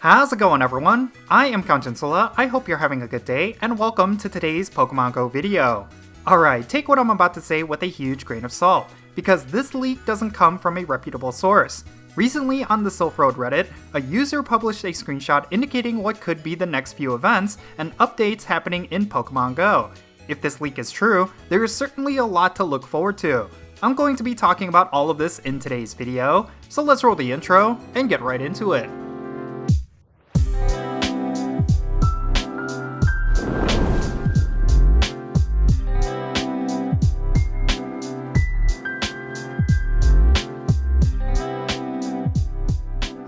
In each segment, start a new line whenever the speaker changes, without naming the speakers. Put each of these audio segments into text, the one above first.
How's it going, everyone? I am Jinsula. I hope you're having a good day, and welcome to today's Pokemon GO video. Alright, take what I'm about to say with a huge grain of salt, because this leak doesn't come from a reputable source. Recently on the Silph Road Reddit, a user published a screenshot indicating what could be the next few events and updates happening in Pokemon GO. If this leak is true, there is certainly a lot to look forward to. I'm going to be talking about all of this in today's video, so let's roll the intro and get right into it.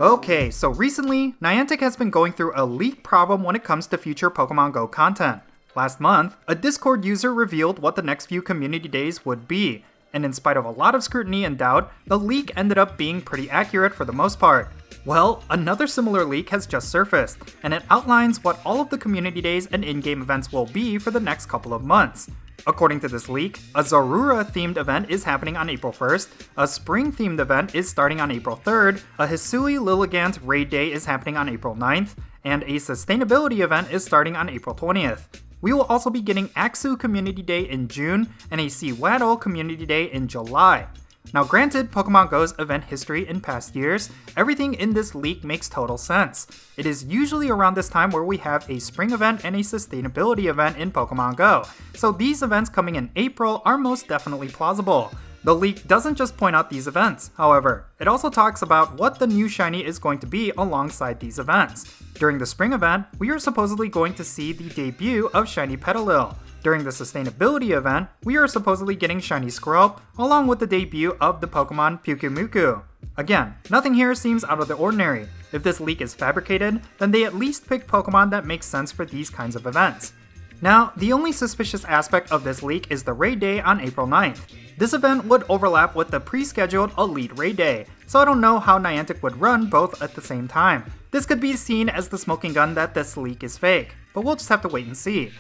Okay, so recently, Niantic has been going through a leak problem when it comes to future Pokemon GO content. Last month, a Discord user revealed what the next few community days would be, and in spite of a lot of scrutiny and doubt, the leak ended up being pretty accurate for the most part. Well, another similar leak has just surfaced, and it outlines what all of the community days and in-game events will be for the next couple of months. According to this leak, a Zorua-themed event is happening on April 1st, a Spring-themed event is starting on April 3rd, a Hisui Lilligant Raid Day is happening on April 9th, and a Sustainability event is starting on April 20th. We will also be getting AXEW Community Day in June, and a Sewaddle Community Day in July. Now granted Pokemon GO's event history in past years, everything in this leak makes total sense. It is usually around this time where we have a spring event and a sustainability event in Pokemon GO, so these events coming in April are most definitely plausible. The leak doesn't just point out these events, however, it also talks about what the new shiny is going to be alongside these events. During the spring event, we are supposedly going to see the debut of Shiny Petalil. During the sustainability event, we are supposedly getting Shiny Squirrel, along with the debut of the Pokemon Pyukumuku. Again, nothing here seems out of the ordinary. If this leak is fabricated, then they at least picked Pokemon that make sense for these kinds of events. Now, the only suspicious aspect of this leak is the Raid Day on April 9th. This event would overlap with the pre-scheduled Elite Raid Day, so I don't know how Niantic would run both at the same time. This could be seen as the smoking gun that this leak is fake, but we'll just have to wait and see.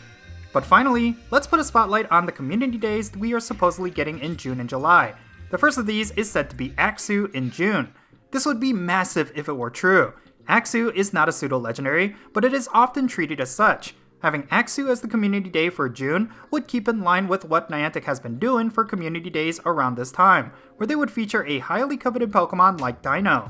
But finally, let's put a spotlight on the community days we are supposedly getting in June and July. The first of these is said to be AXEW in June. This would be massive if it were true. AXEW is not a pseudo-legendary, but it is often treated as such. Having AXEW as the community day for June would keep in line with what Niantic has been doing for community days around this time, where they would feature a highly coveted Pokemon like Dino.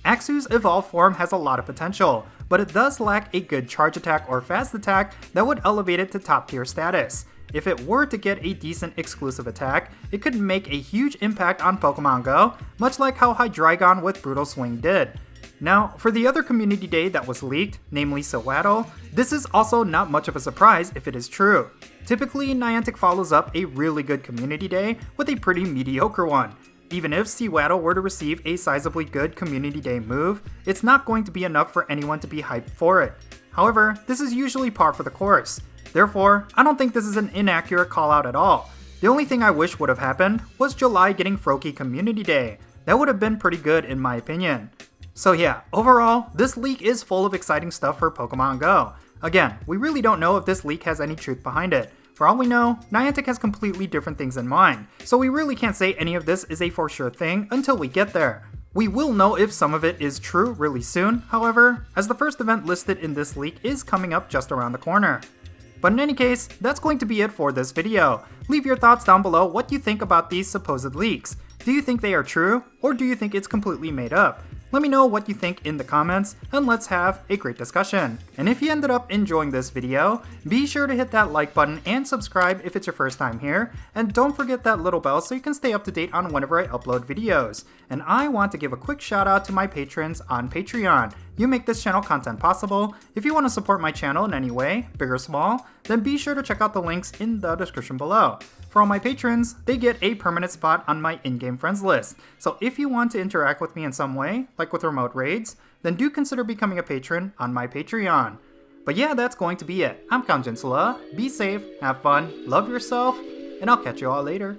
AXEW's evolved form has a lot of potential, but it does lack a good charge attack or fast attack that would elevate it to top tier status. If it were to get a decent exclusive attack, it could make a huge impact on Pokemon GO, much like how Hydreigon with Brutal Swing did. Now, for the other community day that was leaked, namely Sewaddle, this is also not much of a surprise if it is true. Typically, Niantic follows up a really good community day with a pretty mediocre one. Even if Sewaddle were to receive a sizably good community day move, it's not going to be enough for anyone to be hyped for it. However, this is usually par for the course. Therefore, I don't think this is an inaccurate call out at all. The only thing I wish would have happened was July getting Froakie Community Day. That would have been pretty good in my opinion. So yeah, overall, this leak is full of exciting stuff for Pokemon GO. Again, we really don't know if this leak has any truth behind it. For all we know, Niantic has completely different things in mind, so we really can't say any of this is a for sure thing until we get there. We will know if some of it is true really soon, however, as the first event listed in this leak is coming up just around the corner. But in any case, that's going to be it for this video. Leave your thoughts down below what you think about these supposed leaks. Do you think they are true, or do you think it's completely made up? Let me know what you think in the comments, and let's have a great discussion. And if you ended up enjoying this video, be sure to hit that like button and subscribe if it's your first time here, and don't forget that little bell so you can stay up to date on whenever I upload videos. And I want to give a quick shout out to my patrons on Patreon. You make this channel content possible. If you want to support my channel in any way, big or small, then be sure to check out the links in the description below. For all my patrons, they get a permanent spot on my in-game friends list. So if you want to interact with me in some way, like with remote raids, then do consider becoming a patron on my Patreon. But yeah, that's going to be it. I'm Jinsula. Be safe, have fun, love yourself, and I'll catch you all later.